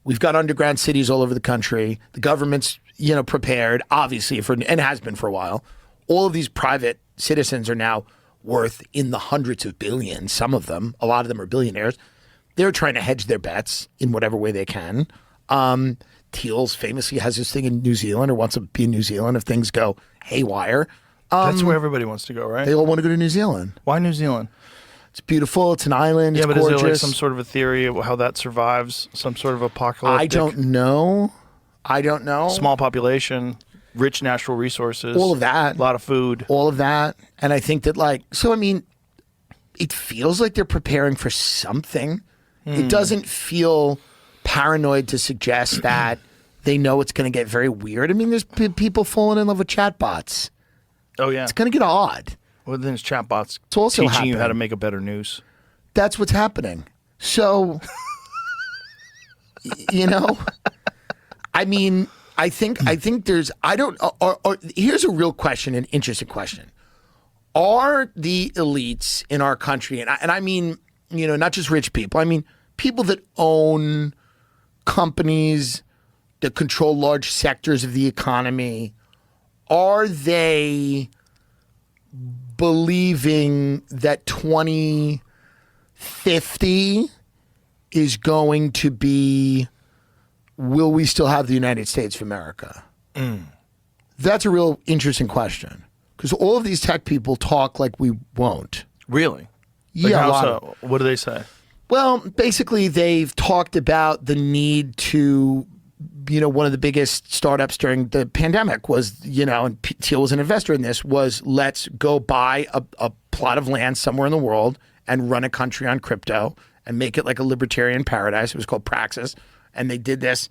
We've got underground cities all over the country. The government's, prepared, obviously, and has been for a while. All of these private citizens are now worth in the hundreds of billions, some of them. A lot of them are billionaires. They're trying to hedge their bets in whatever way they can. Teals famously has this thing in New Zealand or wants to be in New Zealand if things go haywire. That's where everybody wants to go, right? They all want to go to New Zealand. Why New Zealand? It's beautiful. It's an island. Yeah, it's but gorgeous. is there like some sort of a theory of how that survives? Some sort of apocalyptic? I don't know. Small population, rich natural resources. All of that. A lot of food. All of that. And I think that it feels like they're preparing for something. It doesn't feel paranoid to suggest that they know it's going to get very weird. I mean, there's people falling in love with chatbots. Oh, yeah. It's going to get odd. Well, then it's chatbots also teaching you how to happening. make a better news. That's what's happening. So, I mean, I think there's, here's a real question, an interesting question. Are the elites in our country, and I mean, not just rich people, I mean, people that own companies that control large sectors of the economy, are they believing that 2050 is going to be, will we still have the United States of America? That's a real interesting question. Because all of these tech people talk like we won't. Really? Yeah. So, what do they say? Well, basically, they've talked about the need to, one of the biggest startups during the pandemic was, and Thiel was an investor in this, was let's go buy a plot of land somewhere in the world and run a country on crypto and make it like a libertarian paradise. It was called Praxis. And they did this.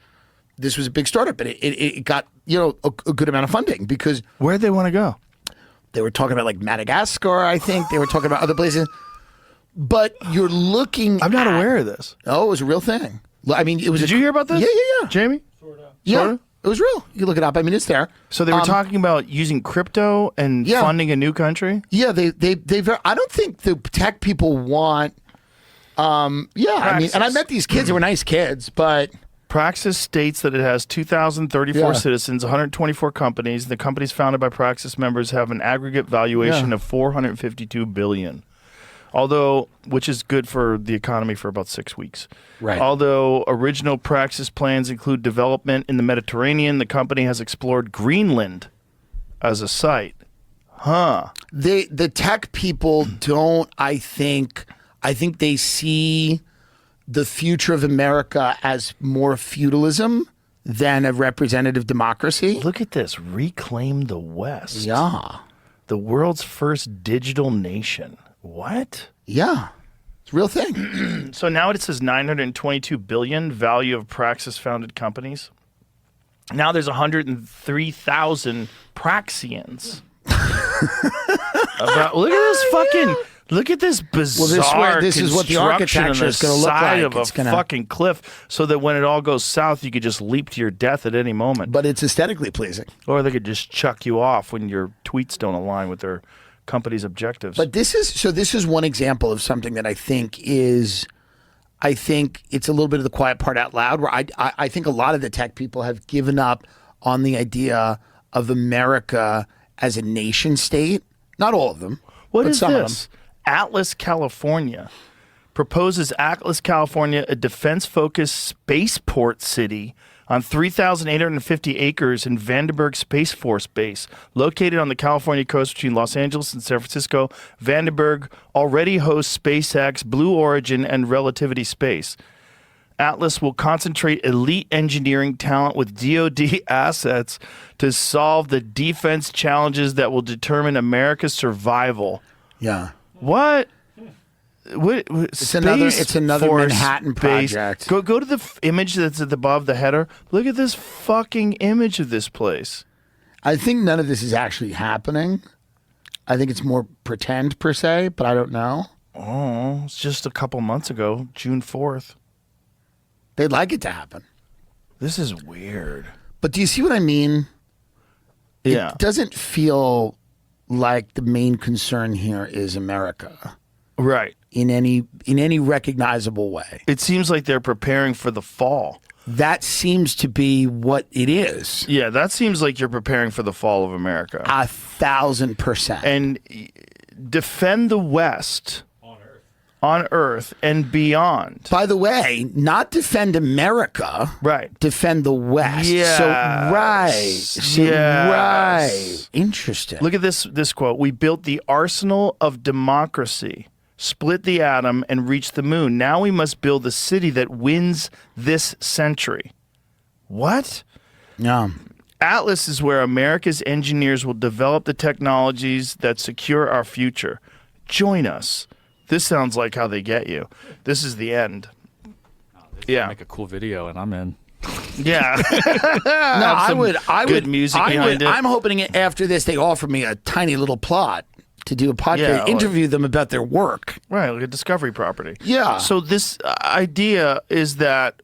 This was a big startup, but it got, a good amount of funding because. Where'd they want to go? They were talking about like Madagascar, I think. They were talking about other places. But you're looking I'm not aware of this. Oh, it was a real thing. I mean, it was. Did you hear about this? Yeah. Jamie? Yeah, it was real. You can look it up. I mean, it's there. So they were talking about using crypto and funding a new country? Yeah, they I don't think the tech people want. Praxis. I mean, and I met these kids. They were nice kids, but. Praxis states that it has 2,034 citizens, 124 companies. The companies founded by Praxis members have an aggregate valuation of $452 billion. Although, which is good for the economy for about 6 weeks. Right. Although original Praxis plans include development in the Mediterranean, the company has explored Greenland as a site. The tech people don't, I think they see the future of America as more feudalism than a representative democracy. Look at this. Reclaim the West. Yeah. The world's first digital nation. What? Yeah. It's a real thing. So now it says $922 billion value of Praxis founded companies. Now there's 103,000 Praxians. Look at this bizarre this is what the architecture is going to look like. Of a fucking cliff, so that when it all goes south, you could just leap to your death at any moment. But it's aesthetically pleasing. Or they could just chuck you off when your tweets don't align with their company's objectives. But this is one example of something that I think it's a little bit of the quiet part out loud, where I think a lot of the tech people have given up on the idea of America as a nation state. Not all of them. What but is some this? Of them. Atlas, California proposes Atlas, California, a defense-focused spaceport city on 3,850 acres in Vandenberg Space Force Base, located on the California coast between Los Angeles and San Francisco. Vandenberg already hosts SpaceX, Blue Origin, and Relativity Space. Atlas will concentrate elite engineering talent with DoD assets to solve the defense challenges that will determine America's survival. Yeah. What? It's another Manhattan project. Go to the image that's above the header. Look at this fucking image of this place. I think none of this is actually happening. I think it's more pretend per se, but I don't know. Oh, it's just a couple months ago, June 4th. They'd like it to happen. This is weird. But do you see what I mean? Yeah. It doesn't feel like the main concern here is America. Right. In any recognizable way. It seems like they're preparing for the fall. That seems to be what it is. Yeah, that seems like you're preparing for the fall of America. 1,000%. And defend the West on Earth and beyond. By the way, not defend America. Right. Defend the West. Yes. So, right. So, Yes. right. Interesting. Look at this quote. We built the arsenal of democracy, split the atom, and reached the moon. Now we must build the city that wins this century. What? Yeah. Atlas is where America's engineers will develop the technologies that secure our future. Join us. This sounds like how they get you. This is the end. Yeah. Make a cool video and I'm in. Yeah. No, I would. good music behind it. I'm hoping after this they offer me a tiny little plot to do a podcast, Yeah, interview them about their work. Right, like a discovery property. Yeah. So this idea is that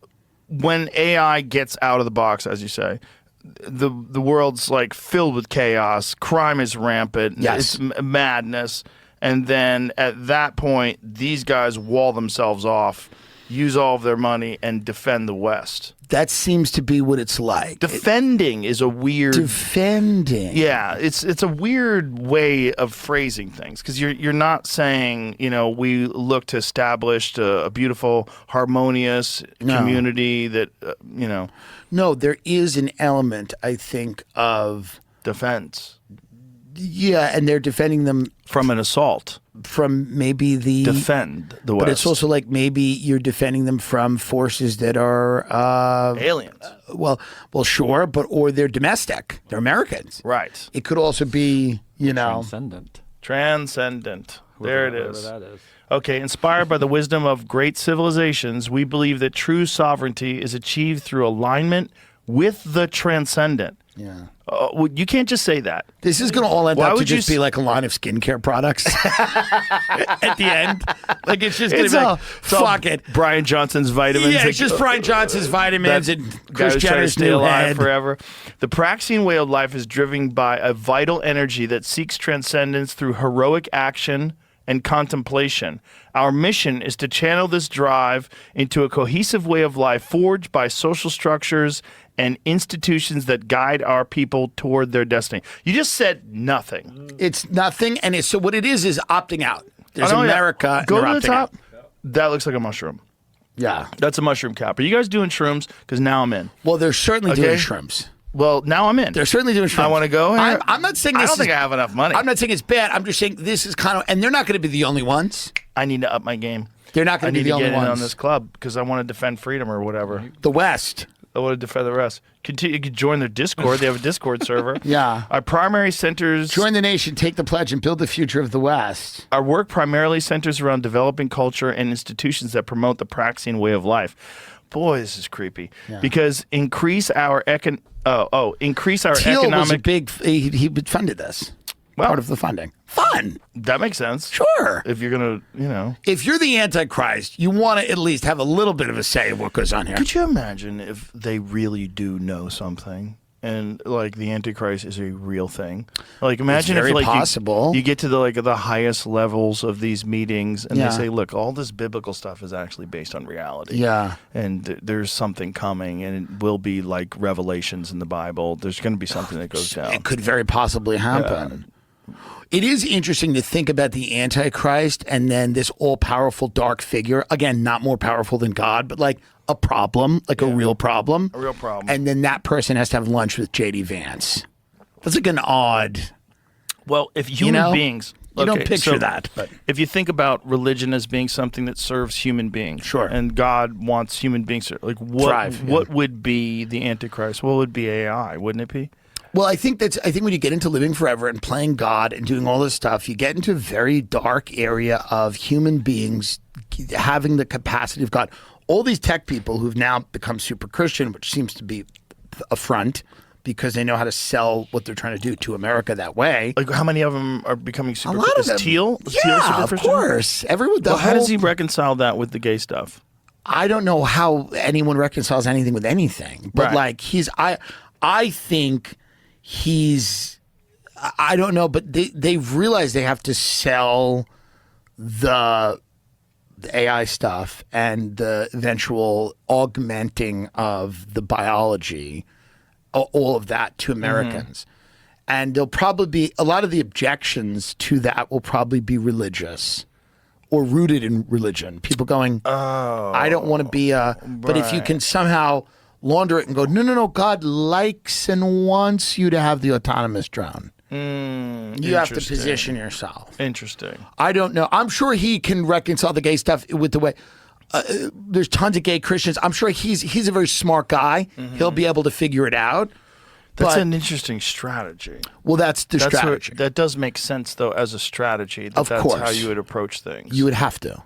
when AI gets out of the box, as you say, the world's like filled with chaos, crime is rampant, Yes. it's madness, and then at that point, these guys wall themselves off, use all of their money, and defend the West. That seems to be what it's like. Defending is a weird. Defending. Yeah, it's a weird way of phrasing things because you're not saying, we look to establish a beautiful, harmonious community that No, there is an element, I think, of defense and they're defending them from an assault. from maybe the Defend the West. But it's also like maybe you're defending them from forces that are aliens. well, sure, or they're domestic. They're Americans. Right. It could also be, Transcendent. Transcendent. There it Whatever is. that is. Okay, inspired by the wisdom of great civilizations, we believe that true sovereignty is achieved through alignment with the transcendent. Yeah. Well, you can't just say that. This is going to all end Why up to would you just be like a line of skincare products at the end. Like it's just going to be like, fuck it. Brian Johnson's vitamins. Yeah, it's just Brian Johnson's vitamins that and guy Kris who's trying to Jenner's stay new alive head. forever. The Praxian way of life is driven by a vital energy that seeks transcendence through heroic action and contemplation. Our mission is to channel this drive into a cohesive way of life forged by social structures and institutions that guide our people toward their destiny. You just said nothing. It's nothing, and so what it is opting out. There's Oh, no, yeah. America. and Go they're to the opting top. out. That looks like a mushroom. Yeah. That's a mushroom cap. Are you guys doing shrooms? Because now I'm in. Well, they're certainly Okay. doing shrooms. Well, now I'm in. They're certainly doing shrooms. I want to go here. I'm not saying this I don't is, think I have enough money. I'm not saying it's bad. I'm just saying this is kind of, and they're not going to be the only ones. I need to up my game. They're not I going to need be to the only get in ones. on this club because I want to defend freedom or whatever. The West. I want to defend the rest. You could join their Discord. They have a Discord server. Yeah. Our primary centers. Join the nation, take the pledge, and build the future of the West. Our work primarily centers around developing culture and institutions that promote the Praxian way of life. Boy, this is creepy. Yeah. Because increase our Thiel was a economic. big, he funded this. Well- Part of the funding. Fun. That makes sense. Sure. If you're gonna, If you're the Antichrist, you want to at least have a little bit of a say in what goes on here. Could you imagine if they really do know something and like the Antichrist is a real thing? Like imagine very if like possible. you get to the highest levels of these meetings and Yeah. they say, look, all this biblical stuff is actually based on reality. Yeah. And there's something coming and it will be like revelations in the Bible. There's going to be something that goes down. It could very possibly happen. It is interesting to think about the Antichrist and then this all-powerful dark figure. Again, not more powerful than God, but like a problem, like a real problem. A real problem. And then that person has to have lunch with J.D. Vance. That's like an odd... Well, if human beings... You don't okay, picture so that, but... If you think about religion as being something that serves human beings, Sure. and God wants human beings to, like what Thrive, yeah. what would be the Antichrist? What would be AI? Wouldn't it be? Well, I think when you get into living forever and playing God and doing all this stuff, you get into a very dark area of human beings having the capacity of God. All these tech people who've now become super Christian, which seems to be a front because they know how to sell what they're trying to do to America that way. Like how many of them are becoming super? A lot of is them. Teal? Is Teal Yeah, super of Christian? course. Everyone. Well, how does he reconcile that with the gay stuff? I don't know how anyone reconciles anything with anything, but Right. like I think he's, I don't know, but they've realized they have to sell the the AI stuff and the eventual augmenting of the biology, all of that to Americans. And there'll probably be a lot of the objections to that will probably be religious or rooted in religion. People going, I don't want to be but if you can somehow launder it and go, no, God likes and wants you to have the autonomous drone. You have to position yourself. Interesting. I don't know. I'm sure he can reconcile the gay stuff with the way there's tons of gay Christians. I'm sure he's a very smart guy. He'll be able to figure it out. That's an interesting strategy. Well, that's the strategy. That does make sense, though, as a strategy. Of that's course. how you would approach things. You would have to.